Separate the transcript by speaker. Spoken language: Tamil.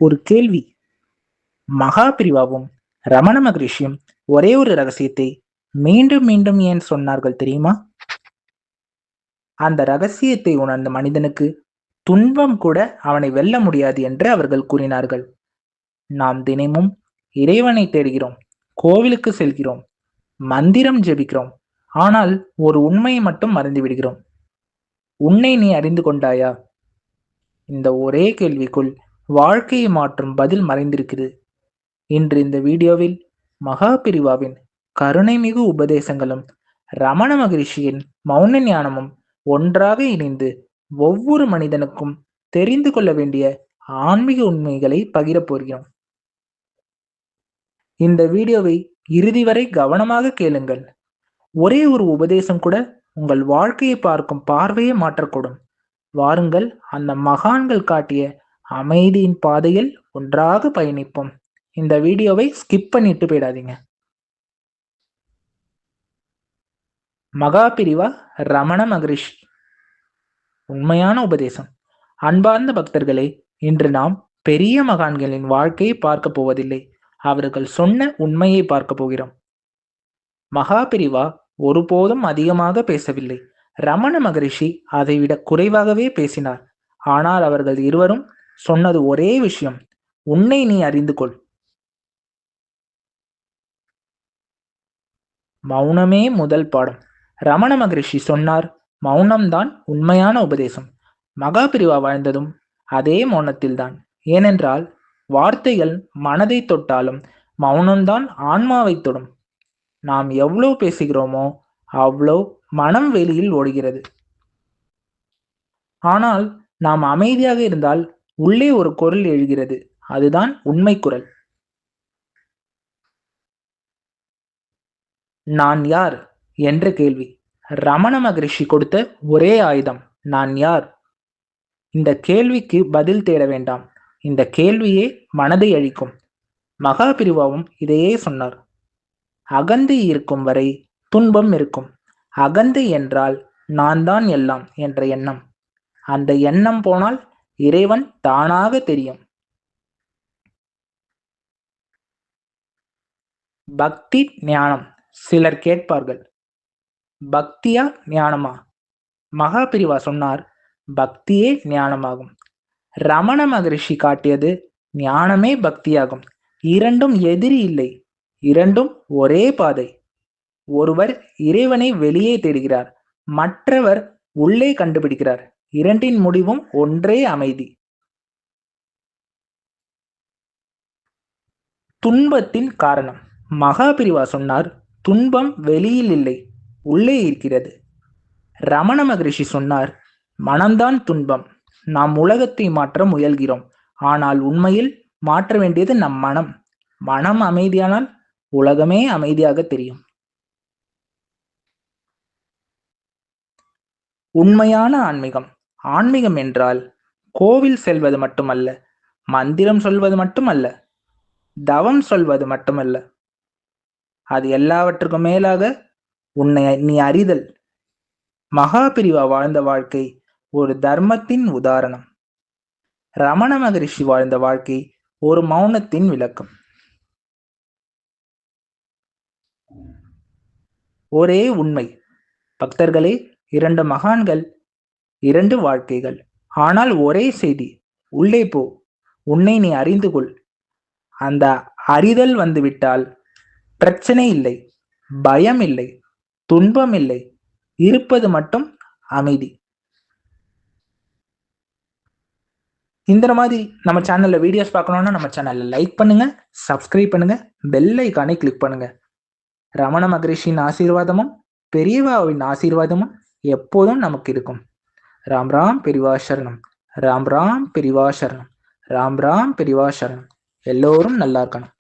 Speaker 1: ஒரு கேள்வி. மகாபிரிவாவும் ரமண மகரிஷியும் ஒரே ஒரு ரகசியத்தை மீண்டும் மீண்டும் ஏன் சொன்னார்கள் தெரியுமா? அந்த ரகசியத்தை உணர்ந்த மனிதனுக்கு துன்பம் கூட அவனை வெல்ல முடியாது என்று அவர்கள் கூறினார்கள். நாம் தினமும் இறைவனை தேடுகிறோம், கோவிலுக்கு செல்கிறோம், மந்திரம் ஜெபிக்கிறோம். ஆனால் ஒரு உண்மையை மட்டும் மறந்து விடுகிறோம். உன்னை நீ அறிந்து கொண்டாயா? இந்த ஒரே கேள்விக்குள் வாழ்க்கையை மாற்றும் பதில் மறைந்திருக்கிறது. இன்று இந்த வீடியோவில் மகாபிரிவாவின் கருணைமிகு உபதேசங்களும் ரமண மகரிஷியின் மௌன ஞானமும் ஒன்றாக இணைந்து ஒவ்வொரு மனிதனுக்கும் தெரிந்து கொள்ள வேண்டிய ஆன்மீக உண்மைகளை பகிரப் போகிறோம். இந்த வீடியோவை இறுதி வரை கவனமாக கேளுங்கள். ஒரே ஒரு உபதேசம் கூட உங்கள் வாழ்க்கையை பார்க்கும் பார்வையை மாற்றக்கூடும். வாருங்கள், அந்த மகான்கள் காட்டிய அமைதியின் பாதையில் ஒன்றாக பயணிப்போம். இந்த வீடியோவை ஸ்கிப் பண்ணிட்டு போயிடாதீங்க. மகாபிரிவா ரமண மகரிஷி உண்மையான உபதேசம். அன்பார்ந்த பக்தர்களே, இன்று நாம் பெரிய மகான்களின் வாழ்க்கையை பார்க்க போவதில்லை, அவர்கள் சொன்ன உண்மையை பார்க்க போகிறோம். மகாபிரிவா ஒருபோதும் அதிகமாக பேசவில்லை. ரமண மகரிஷி அதைவிட குறைவாகவே பேசினார். ஆனால் அவர்கள் இருவரும் சொன்னது ஒரே விஷயம்: உன்னை நீ அறிந்து கொள். மௌனமே முதல் பாடம். ரமண மகரிஷி சொன்னார், மௌனம்தான் உண்மையான உபதேசம். மகாபிரிவா வாழ்ந்ததும் அதே மௌனத்தில்தான். ஏனென்றால் வார்த்தைகள் மனதை தொட்டாலும் மௌனம்தான் ஆன்மாவை தொடும். நாம் எவ்வளவு பேசுகிறோமோ அவ்வளோ மனம் வெளியில் ஓடுகிறது. ஆனால் நாம் அமைதியாக இருந்தால் உள்ளே ஒரு குரல் எழுகிறது. அதுதான் உண்மை குரல். நான் யார் என்ற கேள்வி ரமண மகரிஷி கொடுத்த ஒரே ஆயுதம். நான் யார்? இந்த கேள்விக்கு பதில் தேட வேண்டாம். இந்த கேள்வியே மனதை அழிக்கும். மகாபிரிவாவும் இதையே சொன்னார். அகந்தை இருக்கும் வரை துன்பம் இருக்கும். அகந்தை என்றால் நான் தான் எல்லாம் என்ற எண்ணம். அந்த எண்ணம் போனால் இறைவன் தானாக தெரியும். பக்தி ஞானம். சிலர் கேட்பார்கள், பக்தியா ஞானமா? மகாபிரிவா சொன்னார், பக்தியே ஞானமாகும். ரமண மகரிஷி காட்டியது ஞானமே பக்தியாகும். இரண்டும் எதிரி இல்லை, இரண்டும் ஒரே பாதை. ஒருவர் இறைவனை வெளியே தேடுகிறார், மற்றவர் உள்ளே கண்டுபிடிக்கிறார். இரண்டின் முடிவும் ஒன்றே, அமைதி. துன்பத்தின் காரணம். மகாபிரிவா சொன்னார், துன்பம் வெளியில் இல்லை, உள்ளே இருக்கிறது. ரமண மகரிஷி சொன்னார், மனம்தான் துன்பம். நாம் உலகத்தை மாற்ற முயல்கிறோம், ஆனால் உண்மையில் மாற்ற வேண்டியது நம் மனம். மனம் அமைதியானால் உலகமே அமைதியாக தெரியும். உண்மையான ஆன்மீகம். ஆன்மீகம் என்றால் கோவில் செல்வது மட்டுமல்ல, மந்திரம் சொல்வது மட்டுமல்ல, தவம் சொல்வது மட்டுமல்ல. அது எல்லாவற்றுக்கும் மேலாக உன்னை நீ அறிதல். மகாபிரிவா வாழ்ந்த வாழ்க்கை ஒரு தர்மத்தின் உதாரணம். ரமண மகரிஷி வாழ்ந்த வாழ்க்கை ஒரு மௌனத்தின் விளக்கம். ஒரே உண்மை. பக்தர்களே, இரண்டு மகான்கள், இரண்டு வாழ்க்கைகள், ஆனால் ஒரே செய்தி. உள்ளே போ, உன்னை நீ அறிந்து கொள். அந்த அறிதல் வந்துவிட்டால் பிரச்சனை இல்லை, பயம் இல்லை, துன்பம் இல்லை, இருப்பது மட்டும் அமைதி. இந்த மாதிரி நம்ம சேனல்ல வீடியோஸ் பார்க்கணும்னா நம்ம சேனல்ல லைக் பண்ணுங்க, சப்ஸ்கிரைப் பண்ணுங்க, பெல் ஐகானை கிளிக் பண்ணுங்க. ரமண மகரிஷியின் ஆசீர்வாதமும் பெரியவாவின் ஆசீர்வாதமும் எப்போதும் நமக்கு இருக்கும். ராம் ராம் பெரிவா சரணம். ராம் ராம் பெரிவா சரணம். ராம் ராம் பெரிவா சரணம். எல்லோரும் நல்லா இருக்கணும்.